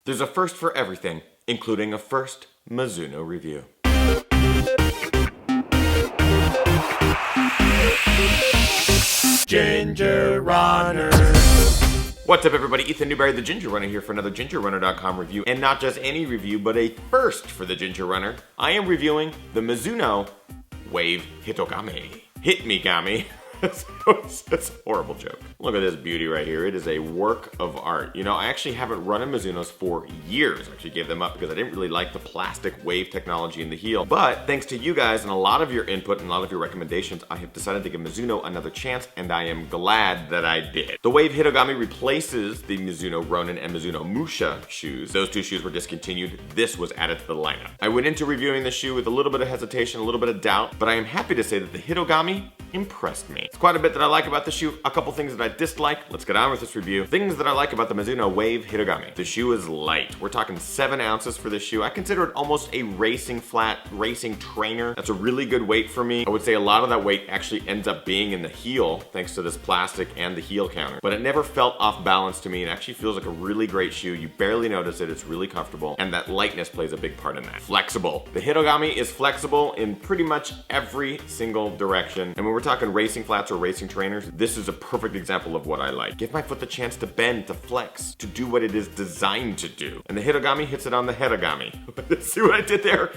There's a first for everything, including a first Mizuno review. Ginger Runner. What's up everybody, Ethan Newberry, the Ginger Runner here for another GingerRunner.com review, and not just any review, but a first for the Ginger Runner. I am reviewing the Mizuno Wave Hitogami. Hit-me-gami. That's a horrible joke. Look at this beauty right here. It is a work of art. You know, I actually haven't run in Mizunos for years. I actually gave them up because I didn't really like the plastic wave technology in the heel. But thanks to you guys and a lot of your input and a lot of your recommendations, I have decided to give Mizuno another chance, and I am glad that I did. The Wave Hitogami replaces the Mizuno Ronin and Mizuno Musha shoes. Those two shoes were discontinued. This was added to the lineup. I went into reviewing the shoe with a little bit of hesitation, a little bit of doubt, but I am happy to say that the Hitogami impressed me. It's quite a bit that I like about the shoe, a couple things that I dislike. Let's get on with this review. Things that I like about the Mizuno Wave Hitogami. The shoe is light. We're talking 7 ounces for this shoe. I consider it almost a racing flat, racing trainer. That's a really good weight for me. I would say a lot of that weight actually ends up being in the heel, thanks to this plastic and the heel counter. But it never felt off balance to me. It actually feels like a really great shoe. You barely notice it. It's really comfortable. And that lightness plays a big part in that. Flexible. The Hitogami is flexible in pretty much every single direction. And when we're talking racing flats or racing trainers, this is a perfect example of what I like. Give my foot the chance to bend, to flex, to do what it is designed to do. And the Hitogami hits it on the Hitogami. See what I did there?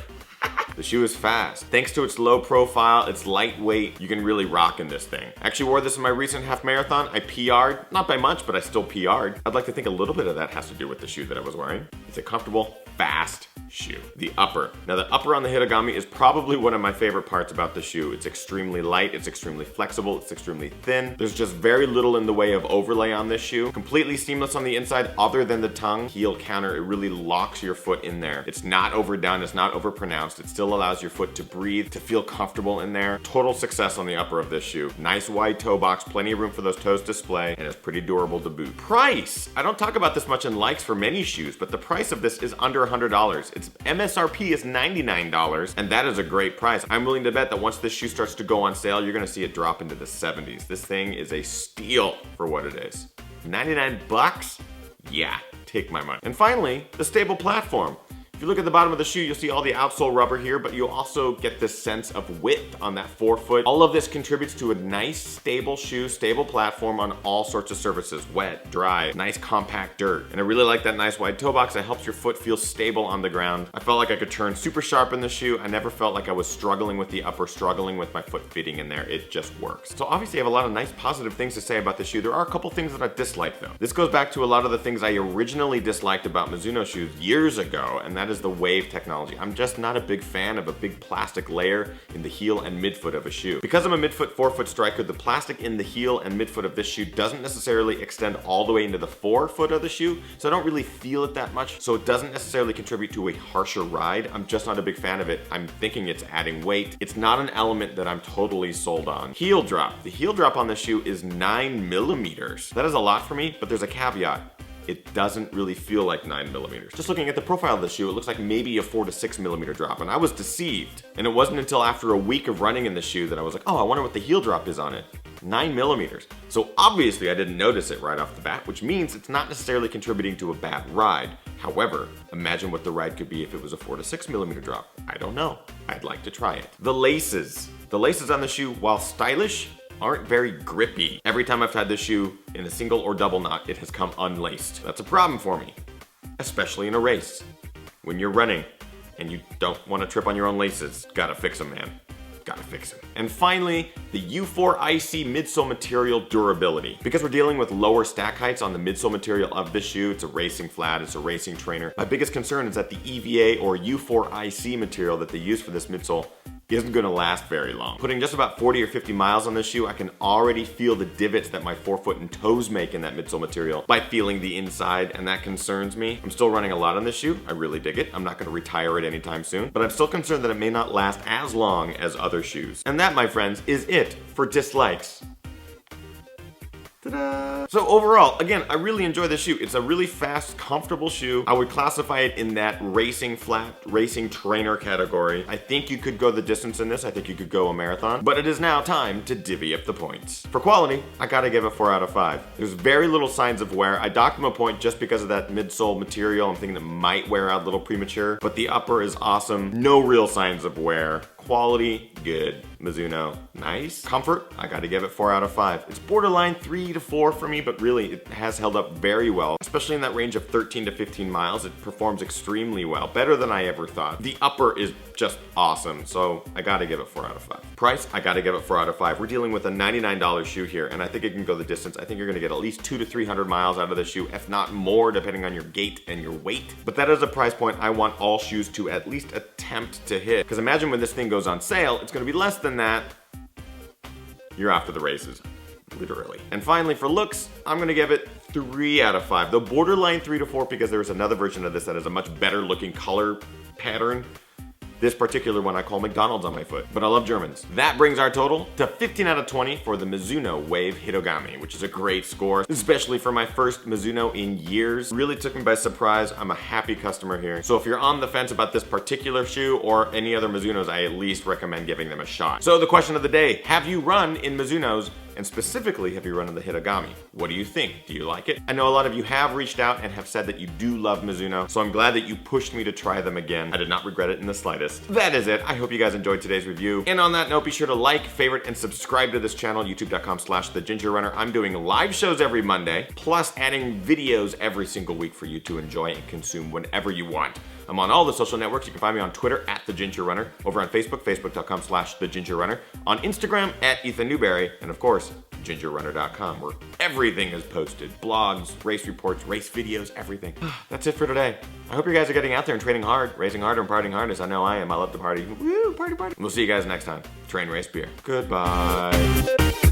The shoe is fast. Thanks to its low profile, its lightweight, you can really rock in this thing. I actually wore this in my recent half marathon. I PR'd, not by much, but I still PR'd. I'd like to think a little bit of that has to do with the shoe that I was wearing. It's a comfortable, fast shoe. The upper. Now the upper on the Hitogami is probably one of my favorite parts about the shoe. It's extremely light, it's extremely flexible, it's extremely thin. There's just very little in the way of overlay on this shoe. Completely seamless on the inside other than the tongue heel counter. It really locks your foot in there. It's not overdone, it's not overpronounced. It still allows your foot to breathe, to feel comfortable in there. Total success on the upper of this shoe. Nice wide toe box, plenty of room for those toes to display, and it's pretty durable to boot. Price! I don't talk about this much in likes for many shoes, but the price of this is under $100. Its MSRP is $99, and that is a great price. I'm willing to bet that once this shoe starts to go on sale, you're gonna see it drop into the 70s. This thing is a steal for what it is. 99 bucks? Yeah, take my money. And finally, the stable platform. If you look at the bottom of the shoe, you'll see all the outsole rubber here, but you'll also get this sense of width on that forefoot. All of this contributes to a nice, stable shoe, stable platform on all sorts of surfaces. Wet, dry, nice compact dirt. And I really like that nice wide toe box that helps your foot feel stable on the ground. I felt like I could turn super sharp in the shoe. I never felt like I was struggling with the upper, struggling with my foot fitting in there. It just works. So obviously I have a lot of nice positive things to say about the shoe. There are a couple things that I dislike though. This goes back to a lot of the things I originally disliked about Mizuno shoes years ago, and that is the wave technology. I'm just not a big fan of a big plastic layer in the heel and midfoot of a shoe. Because I'm a midfoot, forefoot striker, the plastic in the heel and midfoot of this shoe doesn't necessarily extend all the way into the forefoot of the shoe, so I don't really feel it that much, so it doesn't necessarily contribute to a harsher ride. I'm just not a big fan of it. I'm thinking it's adding weight. It's not an element that I'm totally sold on. Heel drop. The heel drop on this shoe is 9 millimeters. That is a lot for me, but there's a caveat. It doesn't really feel like 9 millimeters. Just looking at the profile of the shoe, it looks like maybe a 4 to 6 millimeter drop, and I was deceived. And it wasn't until after a week of running in the shoe that I was like, oh, I wonder what the heel drop is on it. 9 millimeters. So obviously I didn't notice it right off the bat, which means it's not necessarily contributing to a bad ride. However, imagine what the ride could be if it was a 4 to 6 millimeter drop. I don't know. I'd like to try it. The laces. The laces on the shoe, while stylish, aren't very grippy. Every time I've had this shoe in a single or double knot, it has come unlaced. That's a problem for me, especially in a race. When you're running and you don't want to trip on your own laces, gotta fix them, man. Gotta fix them. And finally, the U4 IC midsole material durability. Because we're dealing with lower stack heights on the midsole material of this shoe, it's a racing flat, it's a racing trainer. My biggest concern is that the EVA or U4 IC material that they use for this midsole isn't gonna last very long. Putting just about 40 or 50 miles on this shoe, I can already feel the divots that my forefoot and toes make in that midsole material by feeling the inside, and that concerns me. I'm still running a lot on this shoe. I really dig it. I'm not gonna retire it anytime soon, but I'm still concerned that it may not last as long as other shoes. And that, my friends, is it for dislikes. Ta-da! So overall, again, I really enjoy this shoe. It's a really fast, comfortable shoe. I would classify it in that racing flat, racing trainer category. I think you could go the distance in this. I think you could go a marathon. But it is now time to divvy up the points. For quality, I gotta give it 4 out of 5. There's very little signs of wear. I docked him a point just because of that midsole material. I'm thinking it might wear out a little premature, but the upper is awesome. No real signs of wear. Quality, good. Mizuno, nice. Comfort, I gotta give it 4 out of 5. It's borderline 3 to 4 for me, but really it has held up very well, especially in that range of 13 to 15 miles. It performs extremely well, better than I ever thought. The upper is just awesome, so I gotta give it 4 out of 5. Price, I gotta give it 4 out of 5. We're dealing with a $99 shoe here, and I think it can go the distance. I think you're gonna get at least 200 to 300 miles out of the shoe, if not more, depending on your gait and your weight. But that is a price point I want all shoes to at least attempt to hit, because imagine when this thing goes on sale, it's gonna be less than that. You're off to the races, literally. And finally, for looks, I'm gonna give it 3 out of 5. Though borderline 3 to 4 because there's another version of this that has a much better looking color pattern. This particular one I call McDonald's on my foot, but I love Germans. That brings our total to 15 out of 20 for the Mizuno Wave Hitogami, which is a great score, especially for my first Mizuno in years. Really took me by surprise. I'm a happy customer here. So if you're on the fence about this particular shoe or any other Mizunos, I at least recommend giving them a shot. So the question of the day, have you run in Mizunos? And specifically, have you run in the Hitogami? What do you think? Do you like it? I know a lot of you have reached out and have said that you do love Mizuno, so I'm glad that you pushed me to try them again. I did not regret it in the slightest. That is it. I hope you guys enjoyed today's review. And on that note, be sure to like, favorite, and subscribe to this channel, youtube.com/thegingerrunner. I'm doing live shows every Monday, plus adding videos every single week for you to enjoy and consume whenever you want. I'm on all the social networks. You can find me on Twitter @thegingerrunner, over on Facebook, facebook.com/thegingerrunner, on Instagram @EthanNewberry, and of course, gingerrunner.com, where everything is posted. Blogs, race reports, race videos, everything. That's it for today. I hope you guys are getting out there and training hard, racing harder, and partying hard, as I know I am. I love to party. Woo, party, party. We'll see you guys next time. Train, race, beer. Goodbye.